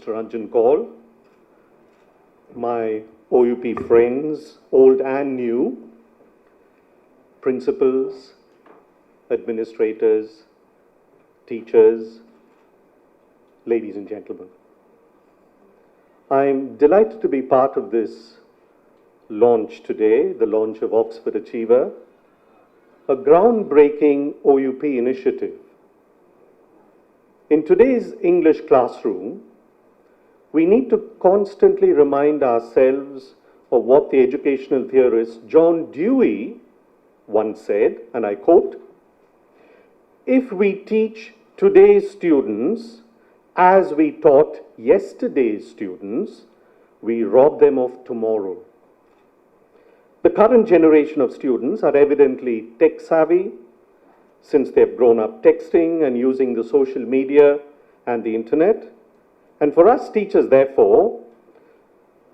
Mr. Ranjan Kaul, my OUP friends, old and new, principals, administrators, teachers, ladies and gentlemen. I'm delighted to be part of this launch today, the launch of Oxford Achiever, a groundbreaking OUP initiative. In today's English classroom, we need to constantly remind ourselves of what the educational theorist John Dewey once said, and I quote, "If we teach today's students as we taught yesterday's students, we rob them of tomorrow." The current generation of students are evidently tech savvy, since they've grown up texting and using the social media and the internet. And for us teachers, therefore,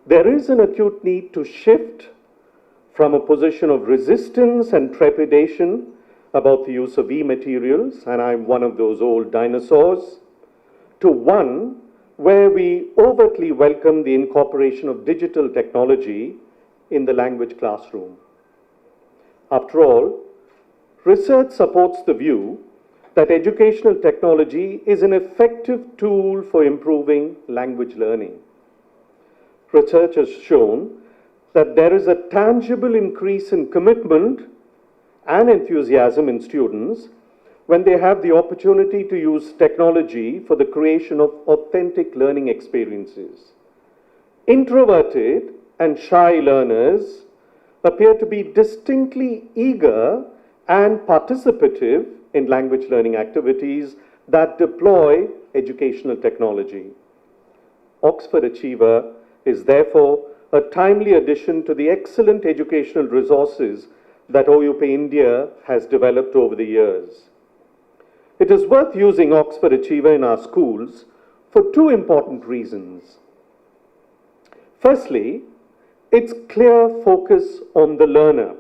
there is an acute need to shift from a position of resistance and trepidation about the use of e-materials, and I'm one of those old dinosaurs, to one where we overtly welcome the incorporation of digital technology in the language classroom. After all, research supports the view that educational technology is an effective tool for improving language learning. Research has shown that there is a tangible increase in commitment and enthusiasm in students when they have the opportunity to use technology for the creation of authentic learning experiences. Introverted and shy learners appear to be distinctly eager and participative in language learning activities that deploy educational technology. Oxford Achiever is therefore a timely addition to the excellent educational resources that OUP India has developed over the years. It is worth using Oxford Achiever in our schools for two important reasons. Firstly, its clear focus on the learner.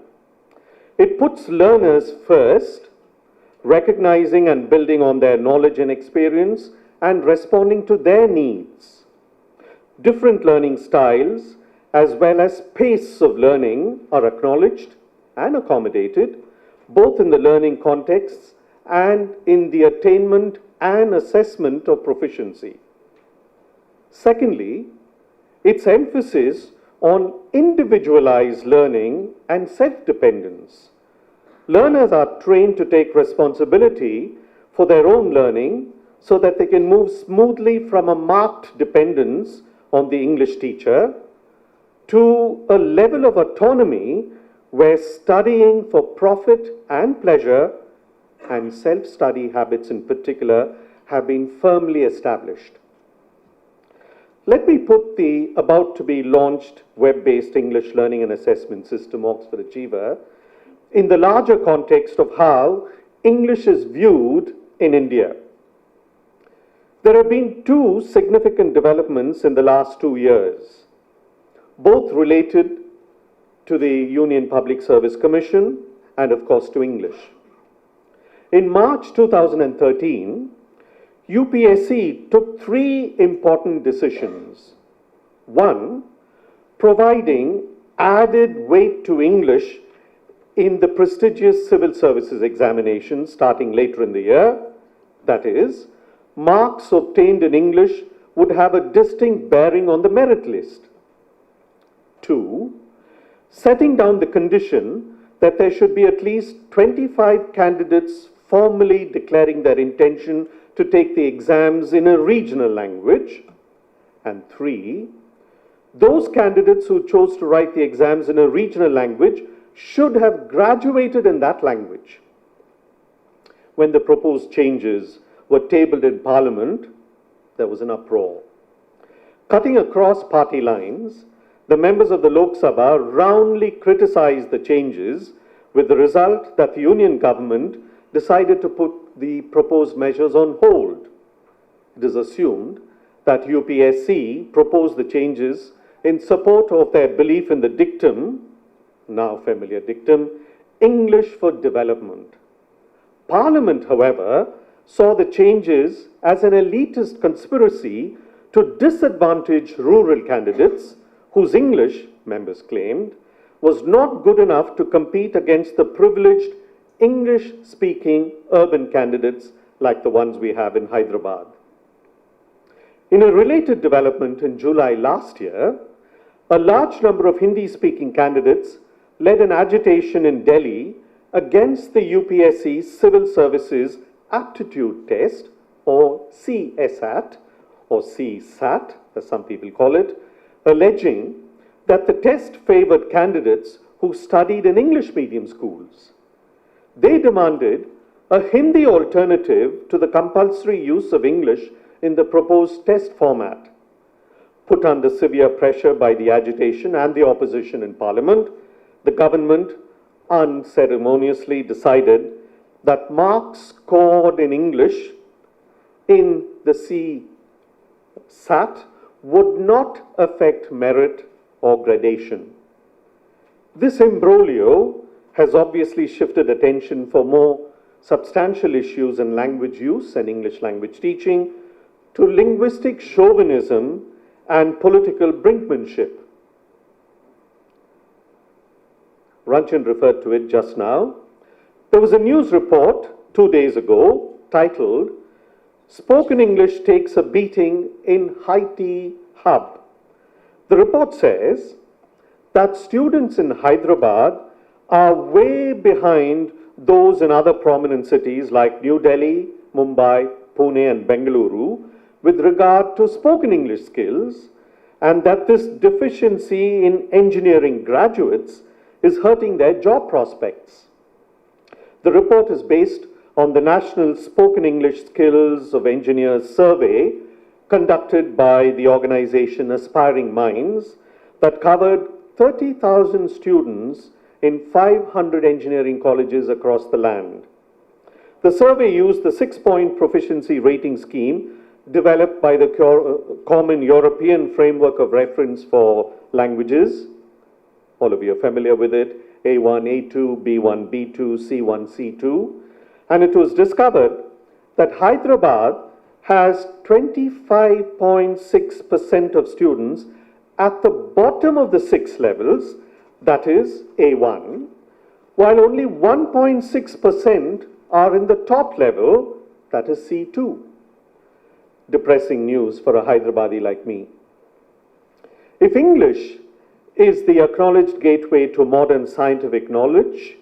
It puts learners first, recognizing and building on their knowledge and experience and responding to their needs. Different learning styles as well as pace of learning are acknowledged and accommodated, both in the learning contexts and in the attainment and assessment of proficiency. Secondly, its emphasis on individualized learning and self-dependence. Learners are trained to take responsibility for their own learning so that they can move smoothly from a marked dependence on the English teacher to a level of autonomy where studying for profit and pleasure and self-study habits in particular have been firmly established. Let me put the about to be launched web-based English learning and assessment system, Oxford Achiever, in the larger context of how English is viewed in India. There have been two significant developments in the last 2 years, both related to the Union Public Service Commission and of course to English. In March 2013, UPSC took 3 important decisions. One, providing added weight to English in the prestigious civil services examinations starting later in the year. That is, marks obtained in English would have a distinct bearing on the merit list. 2, setting down the condition that there should be at least 25 candidates formally declaring their intention to take the exams in a regional language. And 3, those candidates who chose to write the exams in a regional language should have graduated in that language. When the proposed changes were tabled in Parliament, there was an uproar. Cutting across party lines, the members of the Lok Sabha roundly criticized the changes, with the result that the Union government decided to put the proposed measures on hold. It is assumed that UPSC proposed the changes in support of their belief in the dictum, now familiar dictum, English for development. Parliament, however, saw the changes as an elitist conspiracy to disadvantage rural candidates whose English, members claimed, was not good enough to compete against the privileged English-speaking urban candidates like the ones we have in Hyderabad. In a related development in July last year, a large number of Hindi-speaking candidates led an agitation in Delhi against the UPSC Civil Services Aptitude Test, or CSAT, or CSAT, as some people call it, alleging that the test favored candidates who studied in English medium schools. They demanded a Hindi alternative to the compulsory use of English in the proposed test format. Put under severe pressure by the agitation and the opposition in Parliament, the government unceremoniously decided that marks scored in English in the CSAT would not affect merit or gradation. This imbroglio has obviously shifted attention for more substantial issues in language use and English language teaching to linguistic chauvinism and political brinkmanship. Ranchan referred to it just now. There was a news report 2 days ago titled, "Spoken English Takes a Beating in Haiti Hub." The report says that students in Hyderabad are way behind those in other prominent cities like New Delhi, Mumbai, Pune and Bengaluru with regard to spoken English skills, and that this deficiency in engineering graduates is hurting their job prospects. The report is based on the National Spoken English Skills of Engineers survey conducted by the organization Aspiring Minds that covered 30,000 students in 500 engineering colleges across the land. The survey used the 6-point proficiency rating scheme developed by the Common European Framework of Reference for Languages. All of you are familiar with it, A1, A2, B1, B2, C1, C2. And it was discovered that Hyderabad has 25.6% of students at the bottom of the 6 levels, that is A1, while only 1.6% are in the top level, that is C2. Depressing news for a Hyderabadi like me. If English is the acknowledged gateway to modern scientific knowledge,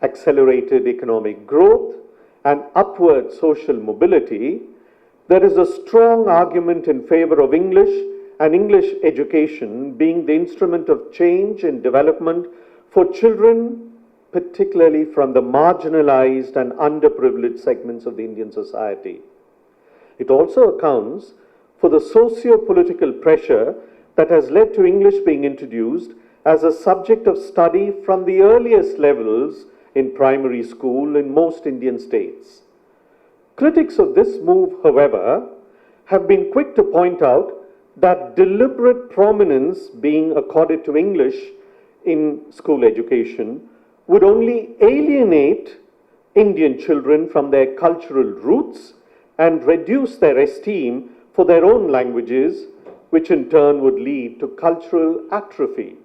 accelerated economic growth, and upward social mobility, there is a strong argument in favor of English and English education being the instrument of change and development for children, particularly from the marginalized and underprivileged segments of the Indian society. It also accounts for the socio-political pressure that has led to English being introduced as a subject of study from the earliest levels in primary school in most Indian states. Critics of this move, however, have been quick to point out that deliberate prominence being accorded to English in school education would only alienate Indian children from their cultural roots and reduce their esteem for their own languages, which in turn would lead to cultural atrophy.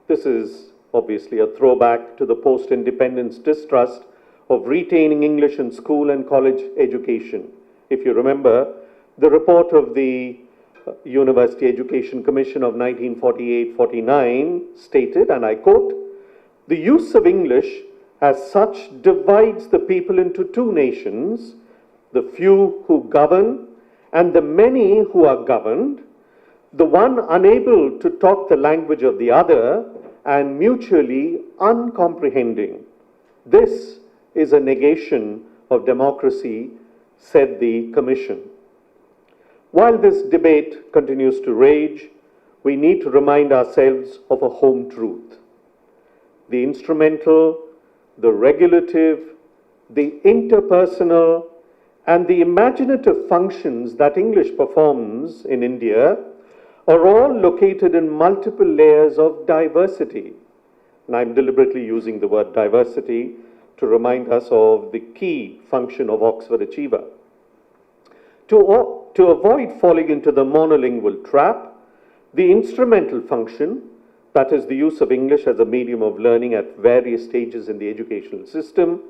This is obviously a throwback to the post-independence distrust of retaining English in school and college education. If you remember, the report of the University Education Commission of 1948-49 stated, and I quote, "The use of English as such divides the people into two nations, the few who govern and the many who are governed, the one unable to talk the language of the other and mutually uncomprehending. This is a negation of democracy," said the Commission. While this debate continues to rage, we need to remind ourselves of a home truth. The instrumental, the regulative, the interpersonal, and the imaginative functions that English performs in India are all located in multiple layers of diversity. And I'm deliberately using the word diversity to remind us of the key function of Oxford Achiever. To avoid falling into the monolingual trap, the instrumental function, that is the use of English as a medium of learning at various stages in the educational system,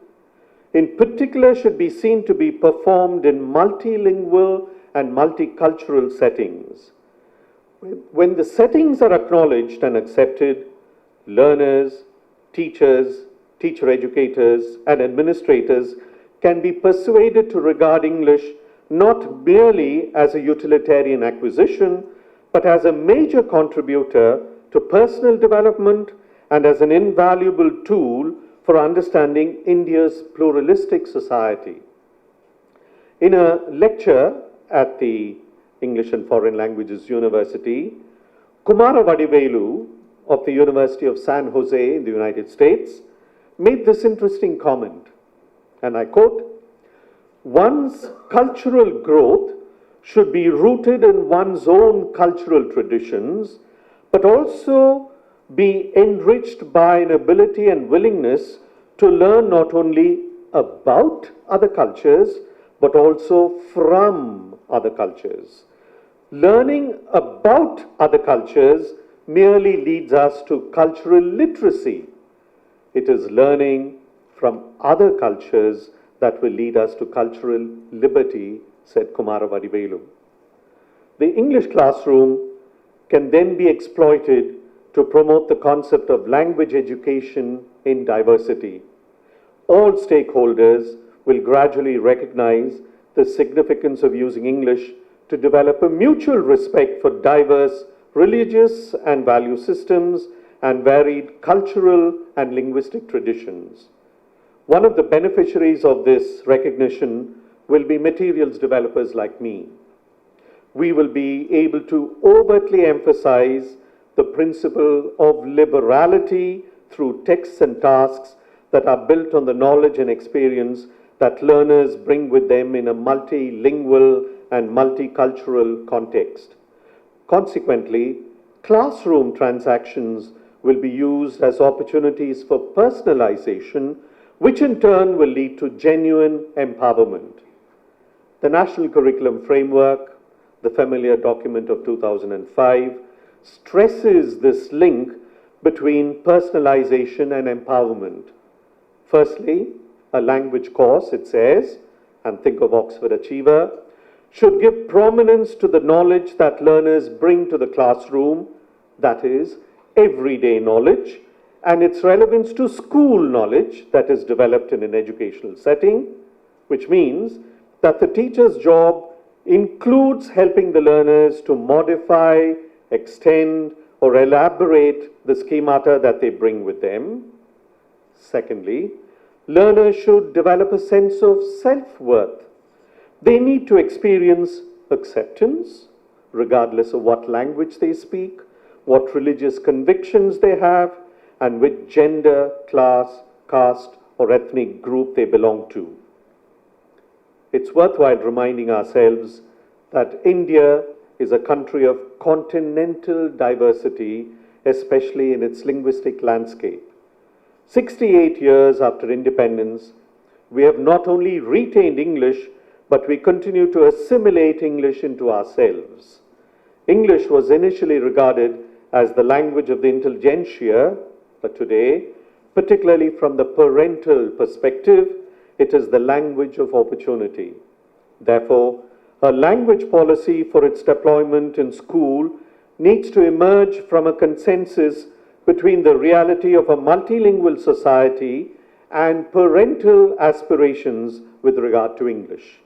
in particular should be seen to be performed in multilingual and multicultural settings. When the settings are acknowledged and accepted, learners, teachers, teacher educators, and administrators can be persuaded to regard English not merely as a utilitarian acquisition, but as a major contributor to personal development and as an invaluable tool for understanding India's pluralistic society. In a lecture at the English and Foreign Languages University, Kumara Vadivelu of the University of San Jose in the United States made this interesting comment, and I quote, "One's cultural growth should be rooted in one's own cultural traditions, but also be enriched by an ability and willingness to learn not only about other cultures, but also from other cultures. Learning about other cultures merely leads us to cultural literacy. It is learning from other cultures that will lead us to cultural liberty," said Kumara Vadivelu. The English classroom can then be exploited to promote the concept of language education in diversity. All stakeholders will gradually recognize the significance of using English to develop a mutual respect for diverse religious and value systems and varied cultural and linguistic traditions. One of the beneficiaries of this recognition will be materials developers like me. We will be able to overtly emphasize the principle of liberality through texts and tasks that are built on the knowledge and experience that learners bring with them in a multilingual and multicultural context. Consequently, classroom transactions will be used as opportunities for personalization, which in turn will lead to genuine empowerment. The National Curriculum Framework, the familiar document of 2005, stresses this link between personalization and empowerment. Firstly, a language course, it says, and think of Oxford Achiever, should give prominence to the knowledge that learners bring to the classroom, that is, everyday knowledge, and its relevance to school knowledge that is developed in an educational setting, which means that the teacher's job includes helping the learners to modify, extend, or elaborate the schemata that they bring with them. Secondly, learners should develop a sense of self-worth. They need to experience acceptance, regardless of what language they speak, what religious convictions they have, and which gender, class, caste, or ethnic group they belong to. It's worthwhile reminding ourselves that India is a country of continental diversity, especially in its linguistic landscape. 68 years after independence, we have not only retained English, but we continue to assimilate English into ourselves. English was initially regarded as the language of the intelligentsia, but today, particularly from the parental perspective, it is the language of opportunity. Therefore, a language policy for its deployment in school needs to emerge from a consensus between the reality of a multilingual society and parental aspirations with regard to English.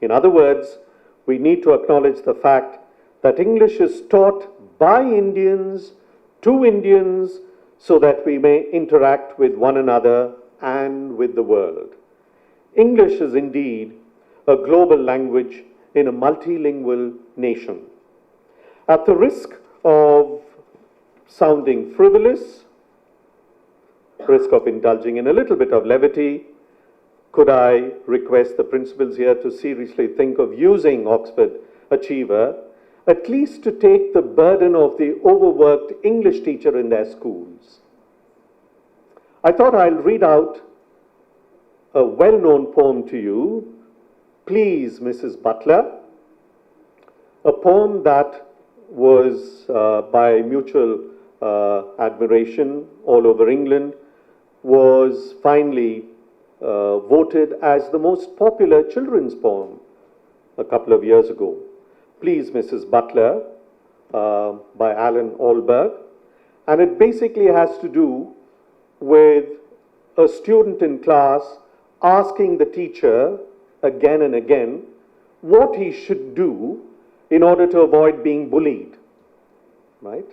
In other words, we need to acknowledge the fact that English is taught by Indians to Indians so that we may interact with one another and with the world. English is indeed a global language in a multilingual nation. At the risk of sounding frivolous, risk of indulging in a little bit of levity, could I request the principals here to seriously think of using Oxford Achiever, at least to take the burden of the overworked English teacher in their schools? I thought I'll read out a well-known poem to you, Please, Mrs. Butler, A poem that was by mutual admiration all over England was finally voted as the most popular children's poem a couple of years ago. Please, Mrs. Butler, by Alan Allberg. And it basically has to do with a student in class asking the teacher again and again what he should do in order to avoid being bullied, right?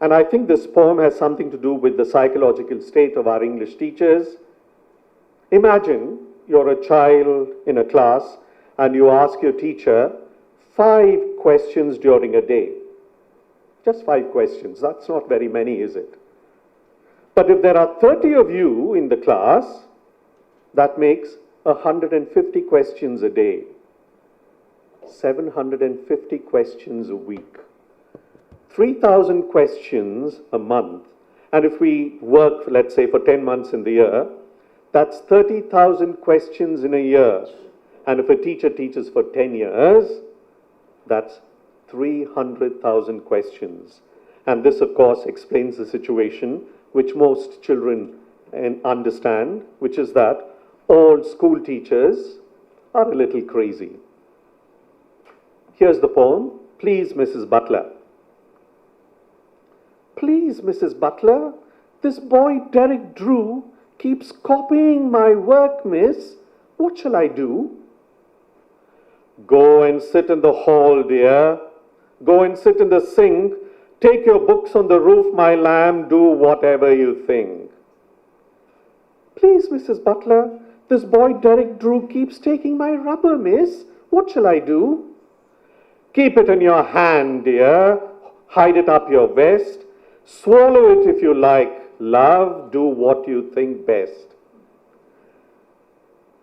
And I think this poem has something to do with the psychological state of our English teachers. Imagine you're a child in a class and you ask your teacher 5 questions during a day. Just 5 questions. That's not very many, is it? But if there are 30 of you in the class, that makes 150 questions a day. 750 questions a week. 3,000 questions a month. And if we work, let's say, for 10 months in the year, that's 30,000 questions in a year. And if a teacher teaches for 10 years, that's 300,000 questions. And this, of course, explains the situation which most children understand, which is that all school teachers are a little crazy. Here's the poem. Please, Mrs. Butler. Please, Mrs. Butler, this boy Derek Drew keeps copying my work, miss. What shall I do? Go and sit in the hall, dear. Go and sit in the sink. Take your books on the roof, my lamb. Do whatever you think. Please, Mrs. Butler, this boy Derek Drew keeps taking my rubber, miss. What shall I do? Keep it in your hand, dear. Hide it up your vest. Swallow it if you like. Love, do what you think best.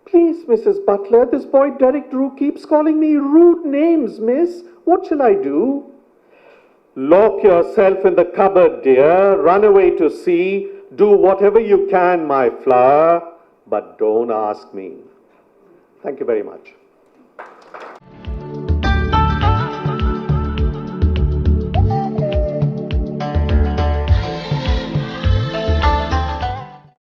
Please, Mrs. Butler, this boy Derek Drew keeps calling me rude names, miss. What shall I do? Lock yourself in the cupboard, dear. Run away to sea. Do whatever you can, my flower, but don't ask me. Thank you very much.